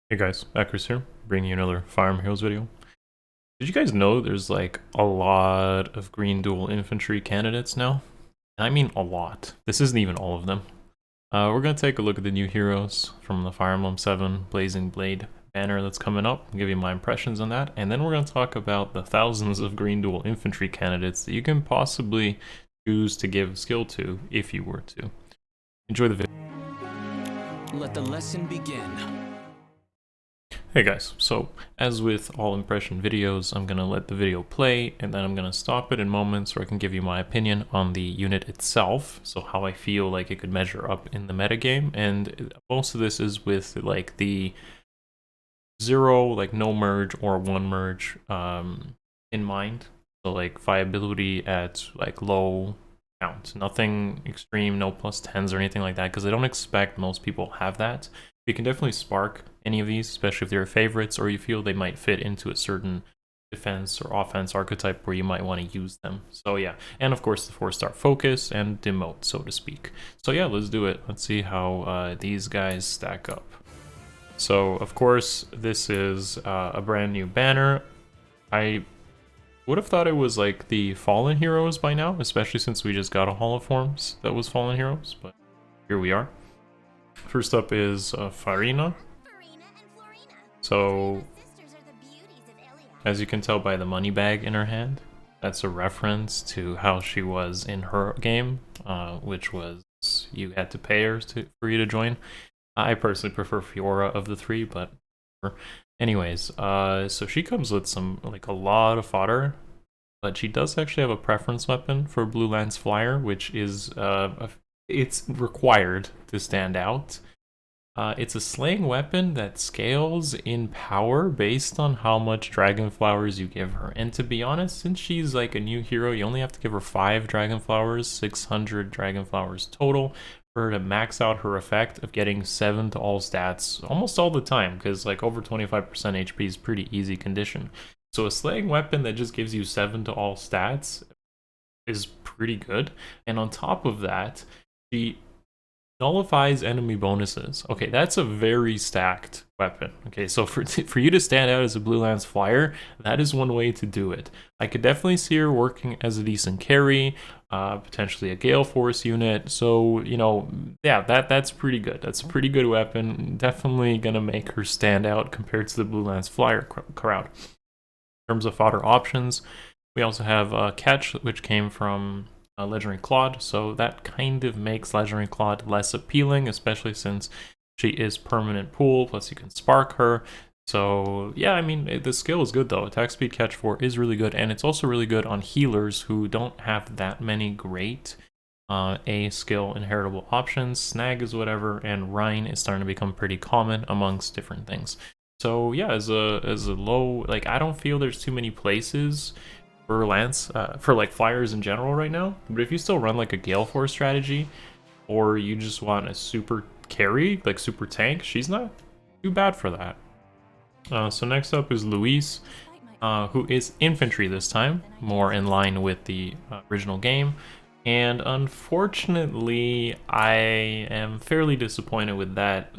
Hey guys, Akariss here, bringing you another Fire Emblem Heroes video. Did you guys know there's like a lot of Green Duel Infantry candidates now? And I mean a lot. This isn't even all of them. We're going to take a look at the new heroes from the Fire Emblem 7 Blazing Blade banner that's coming up, give you my impressions on that, and then we're going to talk about the thousands of Green Duel Infantry candidates that you can possibly choose to give skill to if you were to. Enjoy the video. Let the lesson begin. Hey guys, so as with all impression videos, I'm going to let the video play and then I'm going to stop it in moments where I can give you my opinion on the unit itself, so how I feel like it could measure up in the metagame, and most of this is with like the 0, like no merge or 1 merge in mind, so like viability at like low count, nothing extreme, no +10s or anything like that, because I don't expect most people have that. You can definitely spark any of these, especially if they're favorites or you feel they might fit into a certain defense or offense archetype where you might want to use them. So yeah, and of course the 4-star focus and demote, so to speak. So yeah, let's do it. Let's see how these guys stack up. So of course this is a brand new banner. I would have thought it was like the Fallen Heroes by now, especially since we just got a Hall of Forms that was Fallen Heroes, but here we are. First up is Farina. So, as you can tell by the money bag in her hand, that's a reference to how she was in her game, which was you had to pay her for you to join. I personally prefer Fiora of the three, but anyways, so she comes with a lot of fodder, but she does actually have a preference weapon for Blue Lance Flyer, which is it's required to stand out. It's a slaying weapon that scales in power based on how much dragon flowers you give her. And to be honest, since she's like a new hero, you only have to give her 5 dragon flowers, 600 dragon flowers total, for her to max out her effect of getting 7 to all stats almost all the time, because like over 25% HP is pretty easy condition. So a slaying weapon that just gives you 7 to all stats is pretty good. And on top of that, she nullifies enemy bonuses. Okay, that's a very stacked weapon. Okay, so for you to stand out as a Blue Lance Flyer, that is one way to do it. I could definitely see her working as a decent carry, potentially a Gale Force unit. So, you know, yeah, that's pretty good. That's a pretty good weapon. Definitely gonna make her stand out compared to the Blue Lance Flyer crowd. In terms of fodder options, we also have Catch, which came from Legendary Claude, so that kind of makes Legendary Claude less appealing, especially since she is permanent pool, plus you can spark her. So yeah, I mean, the skill is good though. Attack speed catch 4 is really good, and it's also really good on healers who don't have that many great A skill inheritable options. Snag is whatever, and Rhine is starting to become pretty common amongst different things. So yeah, as a low, like, I don't feel there's too many places for Lance, for like flyers in general right now. But if you still run like a Gale Force strategy, or you just want a super carry, like super tank, she's not too bad for that. So next up is Louise, who is infantry this time, more in line with the original game. And unfortunately, I am fairly disappointed with that,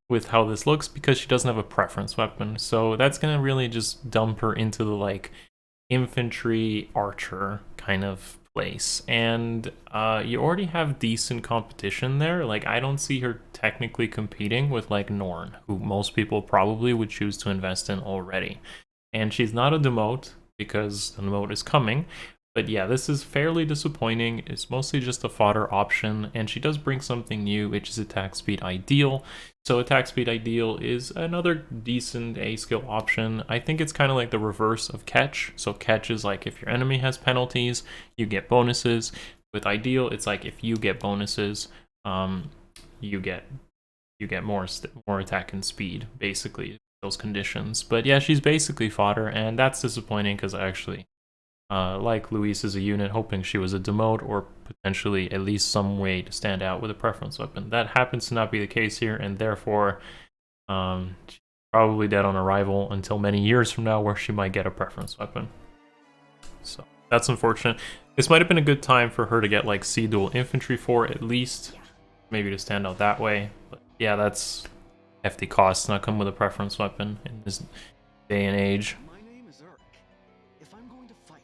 with how this looks, because she doesn't have a preference weapon. So that's gonna really just dump her into the like infantry archer kind of place, and you already have decent competition there. Like, I don't see her technically competing with like Norn, who most people probably would choose to invest in already, and she's not a demote because the demote is coming. But yeah, this is fairly disappointing. It's mostly just a fodder option, and she does bring something new, which is attack speed ideal. So attack speed ideal is another decent A skill option. I think it's kind of like the reverse of catch. So catch is like if your enemy has penalties, you get bonuses. With ideal, it's like if you get bonuses, you get more attack and speed, basically those conditions. But yeah, she's basically fodder, and that's disappointing because I actually like Louise as a unit, hoping she was a demote or potentially at least some way to stand out with a preference weapon. That happens to not be the case here, and therefore she's probably dead on arrival until many years from now, where she might get a preference weapon. So that's unfortunate. This might have been a good time for her to get like G Duel Infantry 4 at least, maybe to stand out that way. But yeah, that's hefty costs not come with a preference weapon in this day and age. My name is Urk. If I'm going to fight,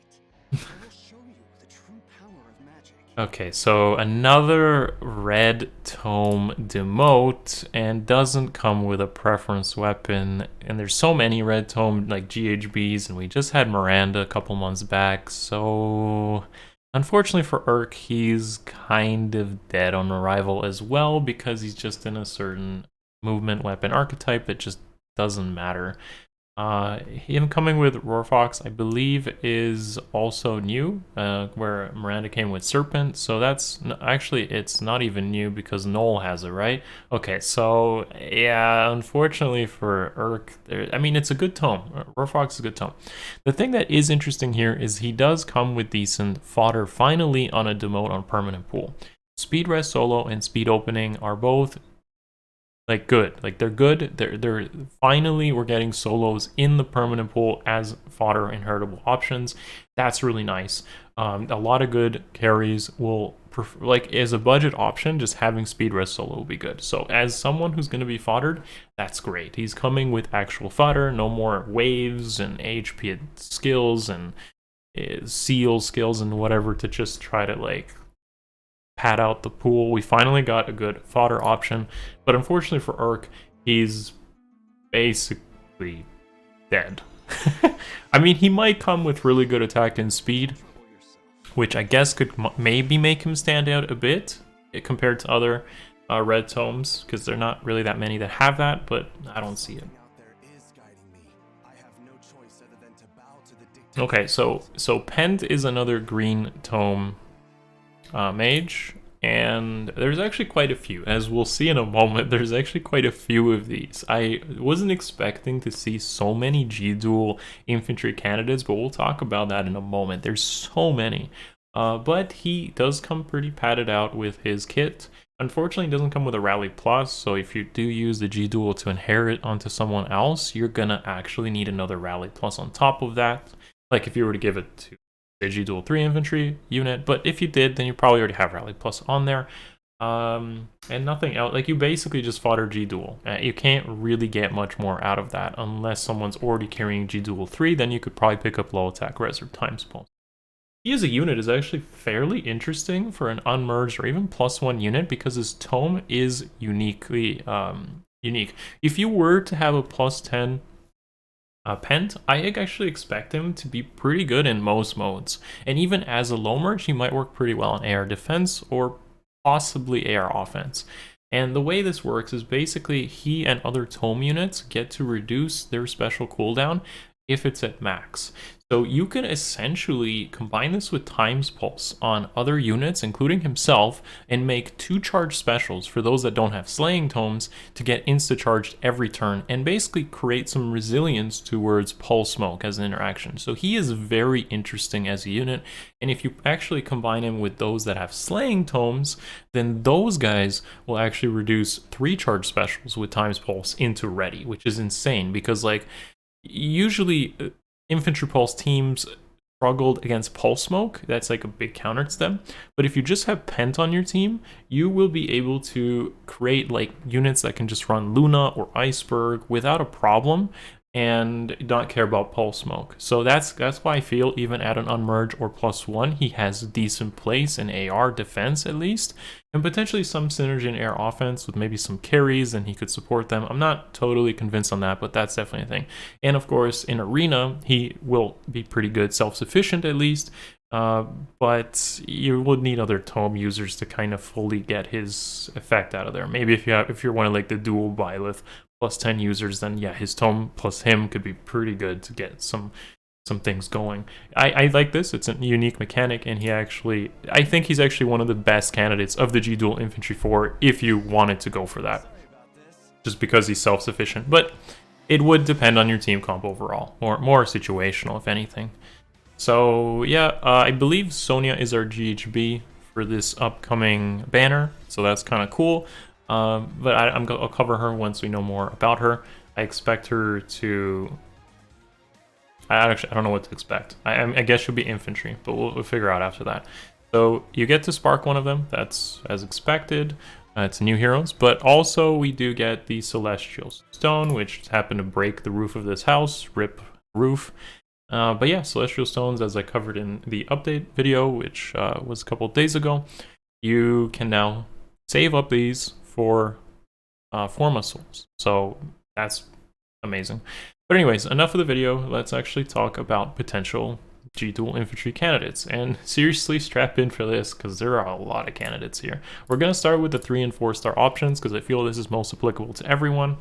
I will show you the true power of magic. Okay, so another red tome demote, and doesn't come with a preference weapon. And there's so many red tome like GHBs, and we just had Miranda a couple months back. So unfortunately for Urk, he's kind of dead on arrival as well, because he's just in a certain movement weapon archetype that just doesn't matter. Him coming with Roarfox, I believe, is also new, where Miranda came with Serpent, so that's actually, it's not even new because Noel has it, right? Okay, so yeah, unfortunately for Urk, I mean, it's a good tome. Roarfox is a good tome. The thing that is interesting here is he does come with decent fodder finally on a demote on permanent pool. Speed Res Solo and Speed Opening are both like good, like they're good. They're finally, we're getting solos in the permanent pool as fodder and heritable options. That's really nice. A lot of good carries will prefer, like as a budget option, just having speed res solo will be good. So as someone who's going to be foddered, that's great. He's coming with actual fodder, no more waves and HP skills and seal skills and whatever to just try to like pad out the pool. We finally got a good fodder option, but unfortunately for Urk, he's basically dead. I mean, he might come with really good attack and speed, which I guess could maybe make him stand out a bit compared to other red tomes, because there are not really that many that have that, but I don't see it. Okay, so Pent is another green tome mage, and there's actually quite a few. As we'll see in a moment, there's actually quite a few of these. I wasn't expecting to see so many G Duel Infantry candidates, but we'll talk about that in a moment. There's so many. But he does come pretty padded out with his kit. Unfortunately, it doesn't come with a Rally Plus, so if you do use the G Duel to inherit onto someone else, you're gonna actually need another Rally Plus on top of that. Like if you were to give it to a G Duel 3 infantry unit, but if you did, then you probably already have Rally Plus on there. And nothing else. Like, you basically just fodder G Duel. You can't really get much more out of that unless someone's already carrying G Duel 3, then you could probably pick up low attack res or times pulse. He as a unit is actually fairly interesting for an unmerged or even +1 unit, because his tome is uniquely unique. If you were to have a +10 Pent, I actually expect him to be pretty good in most modes, and even as a low merge, he might work pretty well on AR defense or possibly AR offense. And the way this works is basically he and other tome units get to reduce their special cooldown if it's at max. So you can essentially combine this with times pulse on other units, including himself, and make 2 charge specials for those that don't have slaying tomes to get insta-charged every turn, and basically create some resilience towards pulse smoke as an interaction. So he is very interesting as a unit, and if you actually combine him with those that have slaying tomes, then those guys will actually reduce 3 charge specials with times pulse into ready, which is insane, because like usually infantry pulse teams struggled against pulse smoke. That's like a big counter to them. But if you just have Pent on your team, you will be able to create like units that can just run Luna or Iceberg without a problem and not care about pulse smoke. So that's why I feel even at an unmerge or +1, he has a decent place in AR defense at least, and potentially some synergy in air offense with maybe some carries, and he could support them. I'm not totally convinced on that, but that's definitely a thing. And of course, in arena, he will be pretty good, self-sufficient at least, but you would need other tome users to kind of fully get his effect out of there. Maybe if you're one of like the dual Byleth +10 users, then yeah, his tome plus him could be pretty good to get some things going. I like this. It's a unique mechanic, and I think he's actually one of the best candidates of the G Duel Infantry 4 if you wanted to go for that, just because he's self-sufficient. But it would depend on your team comp overall, more situational if anything. So yeah, I believe Sonia is our GHB for this upcoming banner, so that's kind of cool. But I'll cover her once we know more about her. I expect her to... I don't know what to expect. I guess she'll be infantry, but we'll figure out after that. So you get to spark one of them. That's as expected. It's new heroes, but also we do get the Celestial Stone, which happened to break the roof of this house. Rip roof. But yeah, Celestial Stones, as I covered in the update video, which was a couple days ago, you can now save up these for Forma Souls. So that's amazing. But anyways, enough of the video. Let's actually talk about potential G Duel Infantry candidates, and seriously strap in for this because there are a lot of candidates here. We're going to start with the 3 and 4 star options because I feel this is most applicable to everyone.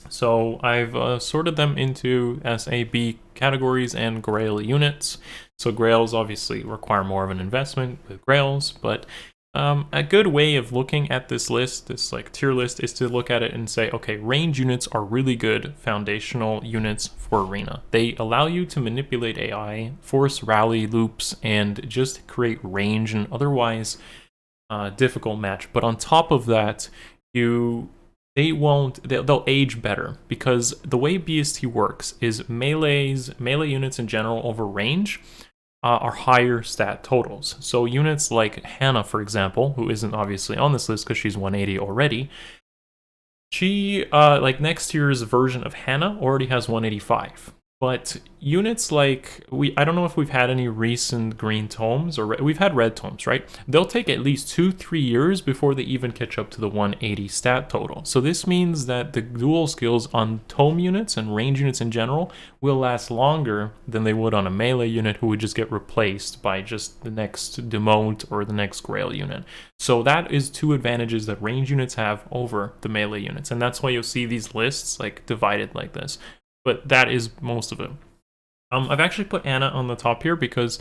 So I've sorted them into SAB categories and Grail units. So Grails obviously require more of an investment with Grails, but a good way of looking at this list, this like tier list, is to look at it and say, okay, range units are really good foundational units for Arena. They allow you to manipulate AI, force rally loops, and just create range and otherwise difficult match. But on top of that, they'll age better because the way BST works is melee units in general over range are higher stat totals. So units like Hannah, for example, who isn't obviously on this list because she's 180 already, she, like next year's version of Hannah already has 185. But units like, I don't know if we've had any recent green tomes, or we've had red tomes, right? They'll take at least 2-3 years before they even catch up to the 180 stat total. So this means that the dual skills on tome units and range units in general will last longer than they would on a melee unit who would just get replaced by just the next demote or the next grail unit. So that is 2 advantages that range units have over the melee units. And that's why you'll see these lists like divided like this. But that is most of it. I've actually put Anna on the top here because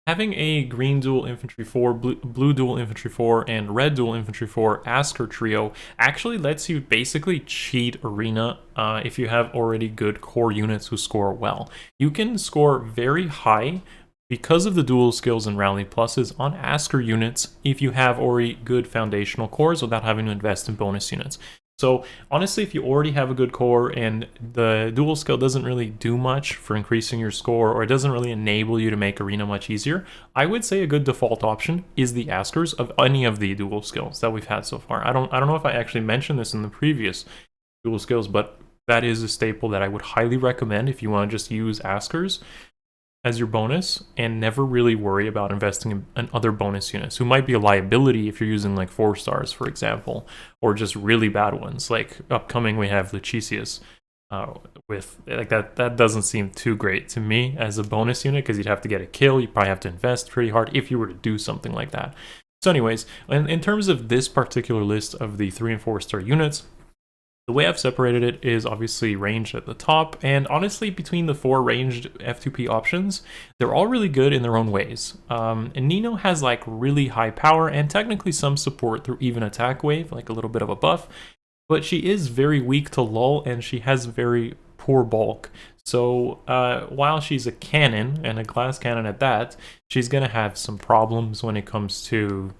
having a green dual infantry 4, blue dual infantry 4, and red dual infantry 4 Asker trio actually lets you basically cheat Arena if you have already good core units who score well. You can score very high because of the dual skills and rally pluses on Asker units if you have already good foundational cores without having to invest in bonus units. So honestly, if you already have a good core and the dual skill doesn't really do much for increasing your score, or it doesn't really enable you to make Arena much easier, I would say a good default option is the Askers of any of the dual skills that we've had so far. I don't know if I actually mentioned this in the previous dual skills, but that is a staple that I would highly recommend if you want to just use Askers as your bonus and never really worry about investing in other bonus units who might be a liability if you're using like 4 stars, for example, or just really bad ones. Like upcoming we have Lucicius with like that doesn't seem too great to me as a bonus unit because you'd have to get a kill, you probably have to invest pretty hard if you were to do something like that. So anyways, in terms of this particular list of the 3 and 4 star units, the way I've separated it is obviously ranged at the top, and honestly between the 4 ranged F2P options, they're all really good in their own ways. And Nino has like really high power and technically some support through even attack wave, like a little bit of a buff, but she is very weak to lull and she has very poor bulk. So while she's a cannon, and a glass cannon at that, she's going to have some problems when it comes to,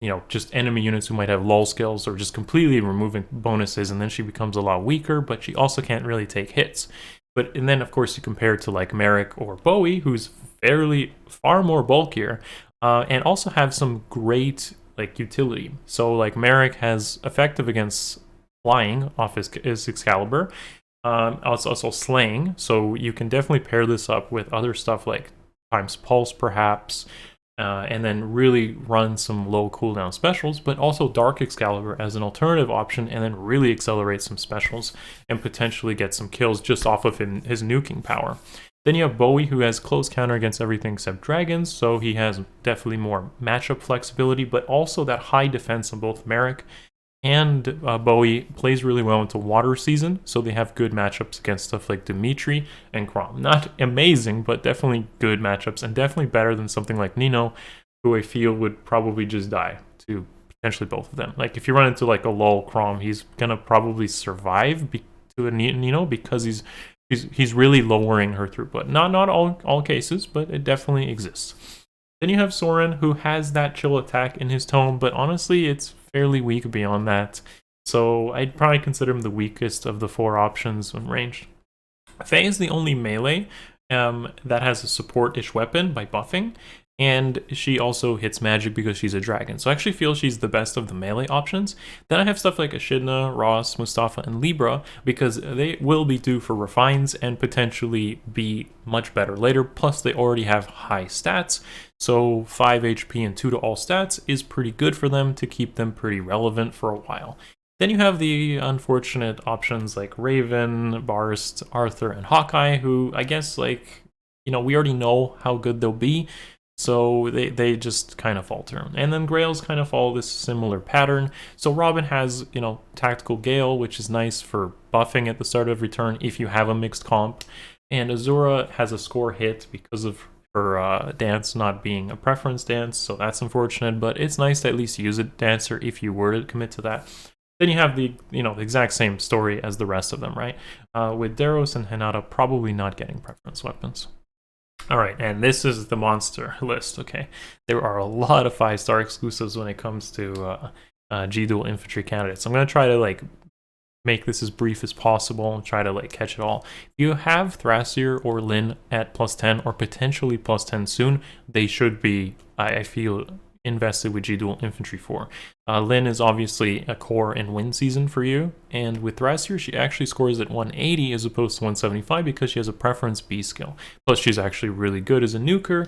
you know, just enemy units who might have lull skills or just completely removing bonuses, and then she becomes a lot weaker, but she also can't really take hits. And then of course you compare it to like Merrick or Bowie, who's far more bulkier, and also have some great like utility. So like Merrick has effective against flying off his Excalibur, also slaying, so you can definitely pair this up with other stuff like times pulse perhaps, and then really run some low cooldown specials, but also Dark Excalibur as an alternative option, and then really accelerate some specials and potentially get some kills just off of his nuking power. Then you have Bowie, who has close counter against everything except dragons, so he has definitely more matchup flexibility, but also that high defense on both Merrick and Bowie plays really well into water season, so they have good matchups against stuff like Dimitri and Crom. Not amazing, but definitely good matchups, and definitely better than something like Nino, who I feel would probably just die to potentially both of them. Like if you run into like a lull Crom, he's gonna probably survive to a Nino because he's really lowering her throughput. Not all cases, but it definitely exists. Then you have Soren, who has that chill attack in his tome, but honestly, it's fairly weak beyond that. So I'd probably consider him the weakest of the 4 options when ranged. Faye is the only melee that has a support-ish weapon by buffing, and she also hits magic because she's a dragon. So I actually feel she's the best of the melee options. Then I have stuff like Echidna, Ross, Mustafa, and Libra because they will be due for refines and potentially be much better later. Plus they already have high stats, so 5 HP and 2 to all stats is pretty good for them to keep them pretty relevant for a while. Then you have the unfortunate options like Raven, Barst, Arthur, and Hawkeye, who I guess, like, you know, we already know how good they'll be, so they just kind of falter. And then Grails kind of follow this similar pattern. So Robin has, you know, Tactical Gale, which is nice for buffing at the start of every turn if you have a mixed comp. And Azura has a score hit because of her dance not being a preference dance, so that's unfortunate, but it's nice to at least use a dancer if you were to commit to that. Then you have the, you know, the exact same story as the rest of them, right? With Daros and Hinata probably not getting preference weapons. All right, and this is the monster list, okay? There are a lot of 5-star exclusives when it comes to G Duel Infantry candidates. I'm going to try to, like, make this as brief as possible and try to, like, catch it all. If you have Thrasier or Lyn at +10 or potentially +10 soon, they should be, I feel, invested with G Duel Infantry 4. Lyn is obviously a core in win season for you, and with Thrasier she actually scores at 180 as opposed to 175 because she has a preference B skill. Plus she's actually really good as a nuker,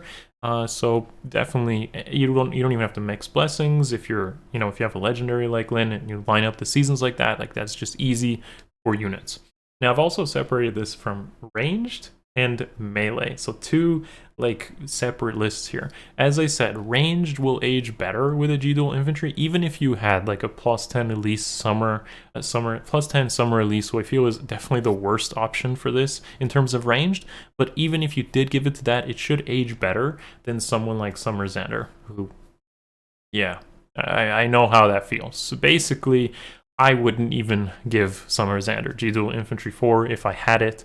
so definitely you don't even have to mix blessings if you're, you know, if you have a legendary like Lyn and you line up the seasons like that's just easy for units. Now I've also separated this from ranged and melee, so two like separate lists here. As I said, ranged will age better with a G Duel Infantry, even if you had like a +10 Elise +10 summer Elise, who I feel is definitely the worst option for this in terms of ranged. But even if you did give it to that, it should age better than someone like Summer Xander, who, yeah, I know how that feels. So basically, I wouldn't even give Summer Xander G Duel Infantry 4 if I had it.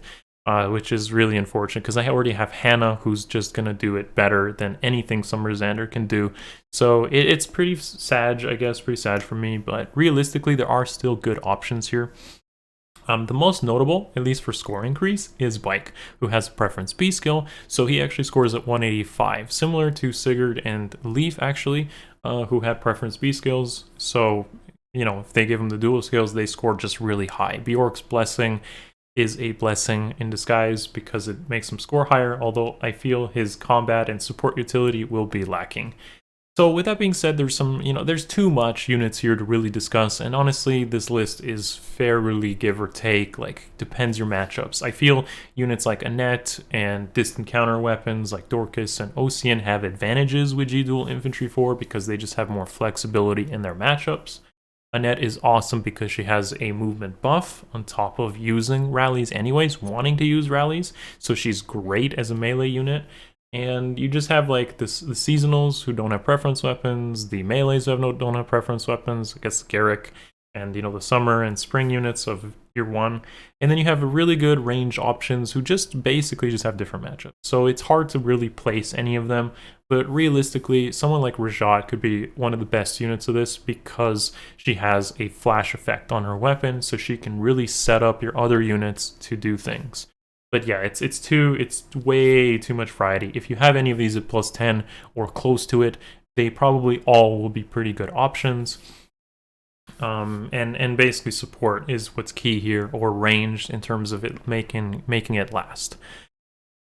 Which is really unfortunate because I already have Hannah, who's just going to do it better than anything Summer Xander can do. So it's pretty sad, I guess, pretty sad for me, but realistically there are still good options here. The most notable, at least for score increase, is Bike, who has a preference B skill, so he actually scores at 185, similar to Sigurd and Leaf actually, who had preference B skills. So, you know, if they give him the dual skills, they score just really high. Bjork's Blessing is a blessing in disguise because it makes him score higher, although I feel his combat and support utility will be lacking. So with that being said, there's some, you know, there's too much units here to really discuss, and honestly this list is fairly give or take, like depends your matchups. I feel units like Annette and distant counter weapons like Dorcas and Ocean have advantages with G Duel Infantry 4 because they just have more flexibility in their matchups. Annette is awesome because she has a movement buff on top of using rallies anyways, wanting to use rallies, so she's great as a melee unit. And you just have like the seasonals who don't have preference weapons, the melees who don't have preference weapons, I guess Garrick, and, you know, the summer and spring units of year 1. And then you have really good range options who just basically just have different matchups. So it's hard to really place any of them, but realistically, someone like Rajat could be one of the best units of this because she has a flash effect on her weapon, so she can really set up your other units to do things. But yeah, it's way too much variety. If you have any of these at +10 or close to it, they probably all will be pretty good options. And basically support is what's key here, or ranged in terms of it making it last.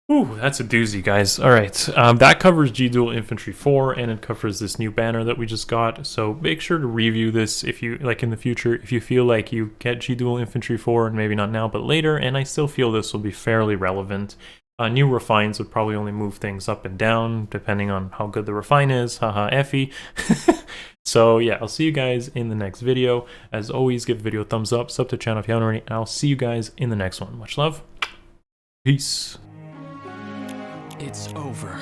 Ooh, that's a doozy, guys. All right, that covers G Duel Infantry 4, and it covers this new banner that we just got. So make sure to review this if you like in the future. If you feel like you get G Duel Infantry 4, and maybe not now, but later, and I still feel this will be fairly relevant. New refines would probably only move things up and down depending on how good the refine is. Haha, Effie. So yeah, I'll see you guys in the next video. As always, give the video a thumbs up, sub to the channel if you haven't already, and I'll see you guys in the next one. Much love. Peace. It's over.